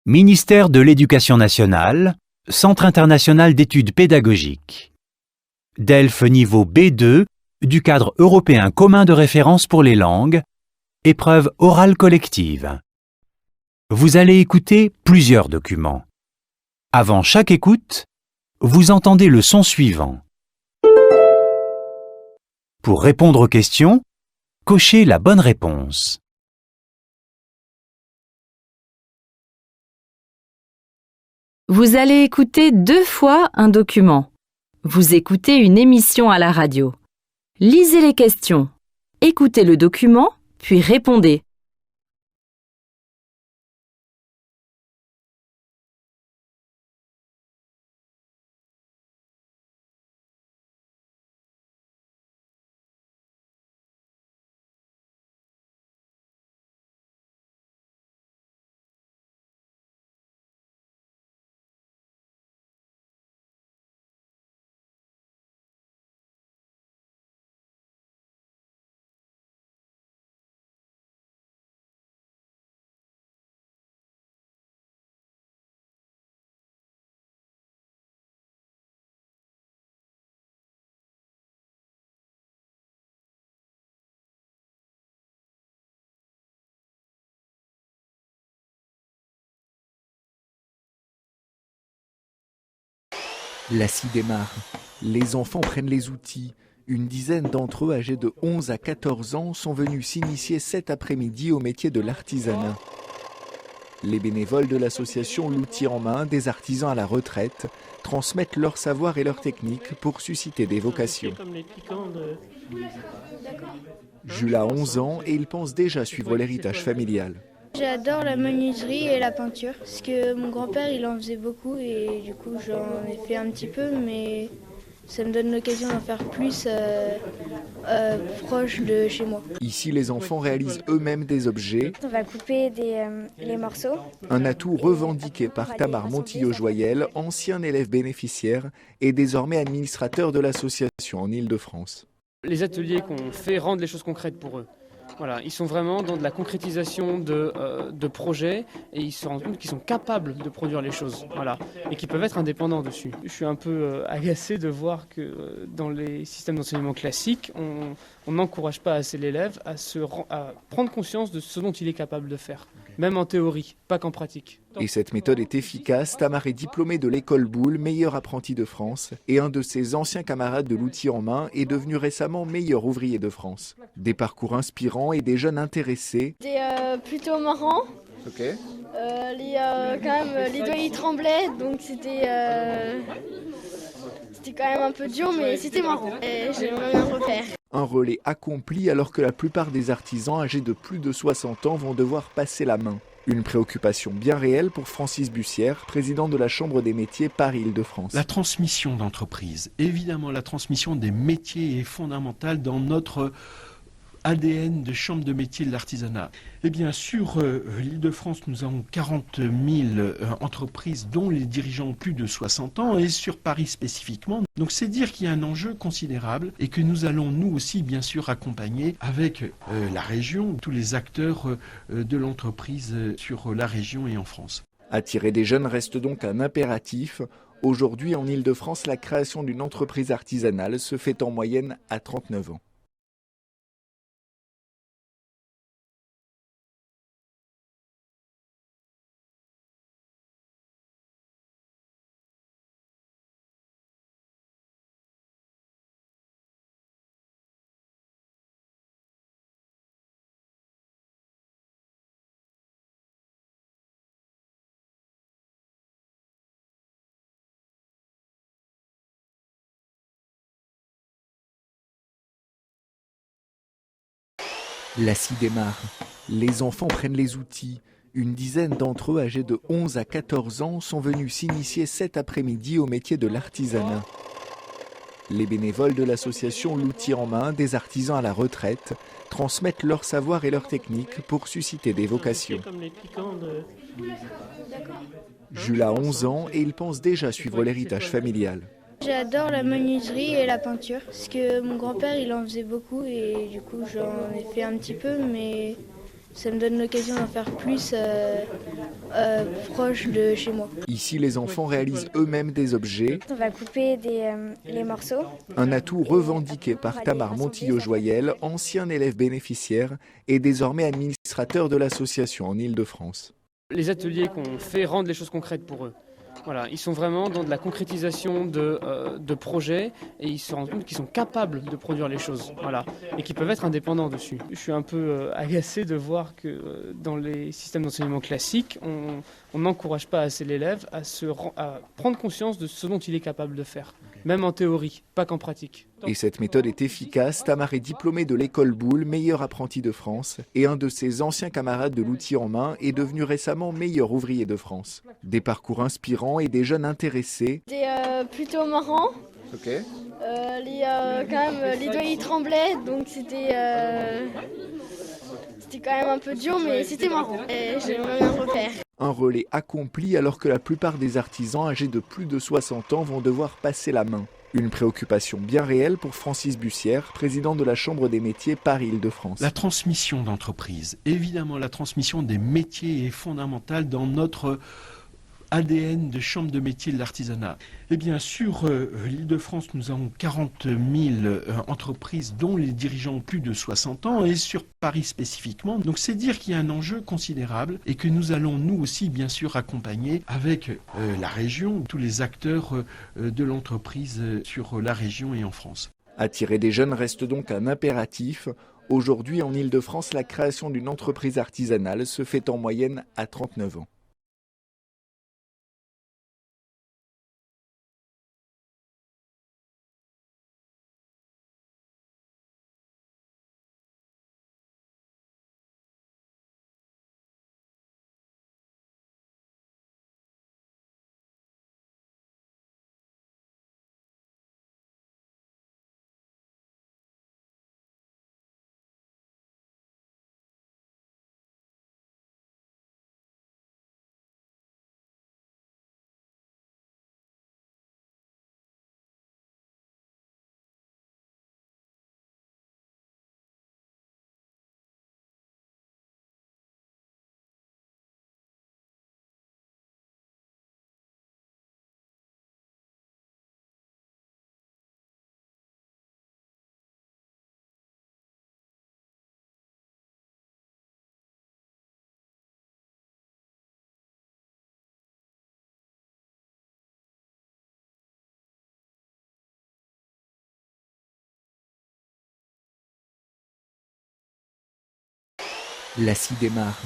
Ministère de l'Éducation nationale, Centre international d'études pédagogiques. DELF niveau B2 du cadre européen commun de référence pour les langues, épreuve orale collective. Vous allez écouter plusieurs documents. Avant chaque écoute, vous entendez le son suivant. Pour répondre aux questions, cochez la bonne réponse. Vous allez écouter 2 fois un document. Vous écoutez une émission à la radio. Lisez les questions. Écoutez le document, puis répondez. La scie démarre. Les enfants prennent les outils. Une dizaine d'entre eux, âgés de 11 à 14 ans, sont venus s'initier cet après-midi au métier de l'artisanat. Les bénévoles de l'association L'Outil en main, des artisans à la retraite, transmettent leur savoir et leur technique pour susciter des vocations. Jules a 11 ans et il pense déjà suivre l'héritage familial. J'adore la menuiserie et la peinture, parce que mon grand-père il en faisait beaucoup et du coup j'en ai fait un petit peu, mais ça me donne l'occasion d'en faire plus proche de chez moi. Ici, les enfants réalisent eux-mêmes des objets. On va couper les morceaux. Un atout revendiqué par Tamar Montillo-Joyel, ancien élève bénéficiaire et désormais administrateur de l'association en Île-de-France. Les ateliers qu'on fait rendent les choses concrètes pour eux. Voilà, ils sont vraiment dans de la concrétisation de projets et ils se rendent compte qu'ils sont capables de produire les choses, voilà, et qu'ils peuvent être indépendants dessus. Je suis un peu agacé de voir que dans les systèmes d'enseignement classiques, on n'encourage pas assez l'élève à prendre conscience de ce dont il est capable de faire, même en théorie, pas qu'en pratique. Et cette méthode est efficace. Tamar est diplômé de l'école Boulle, meilleur apprenti de France, et un de ses anciens camarades de l'outil en main est devenu récemment meilleur ouvrier de France. Des parcours inspirants et des jeunes intéressés. C'était plutôt marrant. Ok. Les doigts ils tremblaient, donc c'était quand même un peu dur, mais c'était marrant. Et j'aimerais bien refaire. Un relais accompli alors que la plupart des artisans âgés de plus de 60 ans vont devoir passer la main. Une préoccupation bien réelle pour Francis Bussière, président de la Chambre des métiers Paris-Île-de-France. La transmission d'entreprise, évidemment la transmission des métiers est fondamentale dans notre ADN de chambre de métier de l'artisanat. Eh bien, sur l'Île-de-France, nous avons 40 000 entreprises dont les dirigeants ont plus de 60 ans et sur Paris spécifiquement. Donc c'est dire qu'il y a un enjeu considérable et que nous allons nous aussi bien sûr accompagner avec la région, tous les acteurs de l'entreprise sur la région et en France. Attirer des jeunes reste donc un impératif. Aujourd'hui, en Île-de-France, la création d'une entreprise artisanale se fait en moyenne à 39 ans. La scie démarre. Les enfants prennent les outils. Une dizaine d'entre eux, âgés de 11 à 14 ans, sont venus s'initier cet après-midi au métier de l'artisanat. Les bénévoles de l'association L'Outil en main, des artisans à la retraite, transmettent leur savoir et leur technique pour susciter des vocations. Jules a 11 ans et il pense déjà suivre l'héritage familial. J'adore la menuiserie et la peinture, parce que mon grand-père il en faisait beaucoup et du coup j'en ai fait un petit peu, mais ça me donne l'occasion d'en faire plus proche de chez moi. Ici, les enfants réalisent eux-mêmes des objets, On va couper les morceaux. un atout revendiqué par Tamar Montillo-Joyel, ancien élève bénéficiaire et désormais administrateur de l'association en Île-de-France. Les ateliers qu'on fait rendent les choses concrètes pour eux. Voilà, ils sont vraiment dans de la concrétisation de projets et ils se rendent compte qu'ils sont capables de produire les choses, voilà, et qu'ils peuvent être indépendants dessus. Je suis un peu agacé de voir que dans les systèmes d'enseignement classiques, on n'encourage pas assez l'élève à prendre conscience de ce dont il est capable de faire, même en théorie, pas qu'en pratique. Et cette méthode est efficace. Tamar est diplômé de l'école Boulle, meilleur apprenti de France, et un de ses anciens camarades de l'outil en main est devenu récemment meilleur ouvrier de France. Des parcours inspirants et des jeunes intéressés. C'était plutôt marrant. Ok. Quand même, les doigts ils tremblaient, donc c'était quand même un peu dur, mais c'était marrant. Et j'aimerais bien refaire. Un relais accompli alors que la plupart des artisans âgés de plus de 60 ans vont devoir passer la main. Une préoccupation bien réelle pour Francis Bussière, président de la Chambre des métiers Paris-Île-de-France. La transmission d'entreprise, évidemment la transmission des métiers est fondamentale dans notre ADN de chambre de métier de l'artisanat. Eh bien, sur l'Île-de-France, nous avons 40 000 entreprises dont les dirigeants ont plus de 60 ans et sur Paris spécifiquement. Donc, c'est dire qu'il y a un enjeu considérable et que nous allons, nous aussi, bien sûr, accompagner avec la région, tous les acteurs de l'entreprise sur la région et en France. Attirer des jeunes reste donc un impératif. Aujourd'hui, en Île-de-France, la création d'une entreprise artisanale se fait en moyenne à 39 ans. La scie démarre.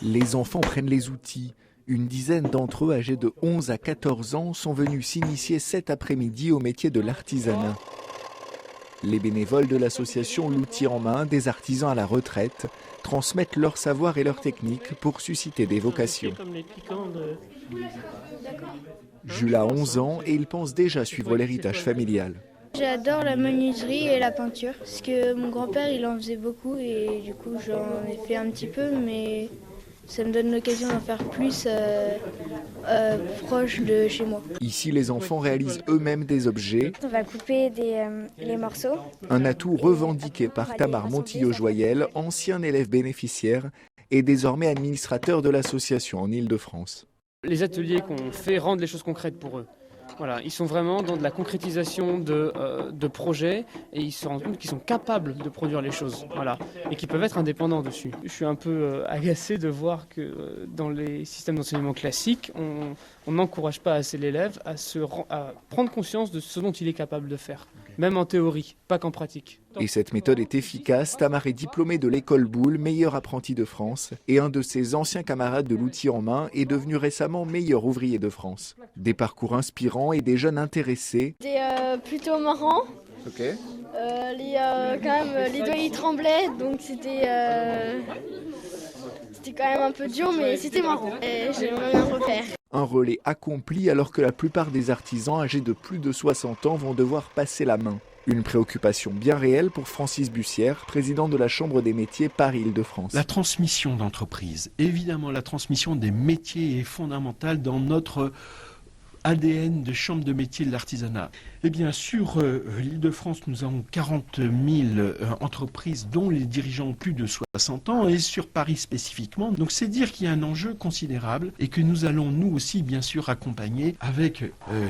Les enfants prennent les outils. Une dizaine d'entre eux, âgés de 11 à 14 ans, sont venus s'initier cet après-midi au métier de l'artisanat. Les bénévoles de l'association L'outil en main, des artisans à la retraite, transmettent leur savoir et leur technique pour susciter des vocations. Jules a 11 ans et il pense déjà suivre l'héritage familial. J'adore la menuiserie et la peinture, parce que mon grand-père il en faisait beaucoup et du coup j'en ai fait un petit peu, mais ça me donne l'occasion d'en faire plus proche de chez moi. Ici, les enfants réalisent eux-mêmes des objets, On va couper les morceaux. un atout revendiqué par Tamar Montillo-Joyel, ancien élève bénéficiaire et désormais administrateur de l'association en Île-de-France. Les ateliers qu'on fait rendent les choses concrètes pour eux. Voilà, ils sont vraiment dans de la concrétisation de projets et ils se rendent compte qu'ils sont capables de produire les choses, voilà, et qu'ils peuvent être indépendants dessus. Je suis un peu agacé de voir que dans les systèmes d'enseignement classiques, on n'encourage pas assez l'élève à prendre conscience de ce dont il est capable de faire, même en théorie, pas qu'en pratique. Et cette méthode est efficace. Tamar est diplômé de l'école Boulle, meilleur apprenti de France, et un de ses anciens camarades de l'outil en main est devenu récemment meilleur ouvrier de France. Des parcours inspirants et des jeunes intéressés. C'était plutôt marrant. Ok. Quand même, les doigts ils tremblaient, donc c'était quand même un peu dur, mais c'était marrant. Et j'aimerais bien refaire. Un relais accompli alors que la plupart des artisans âgés de plus de 60 ans vont devoir passer la main. Une préoccupation bien réelle pour Francis Bussière, président de la Chambre des métiers Paris-Île-de-France. La transmission d'entreprise, évidemment la transmission des métiers est fondamentale dans notre ADN de chambre de métier de l'artisanat. Eh bien, sur l'Île-de-France, nous avons 40 000 entreprises dont les dirigeants ont plus de 60 ans, et sur Paris spécifiquement. Donc, c'est dire qu'il y a un enjeu considérable et que nous allons, nous aussi, bien sûr, accompagner avec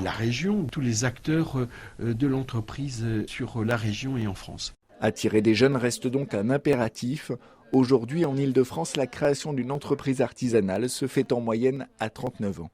la région, tous les acteurs de l'entreprise sur la région et en France. Attirer des jeunes reste donc un impératif. Aujourd'hui, en Île-de-France, la création d'une entreprise artisanale se fait en moyenne à 39 ans.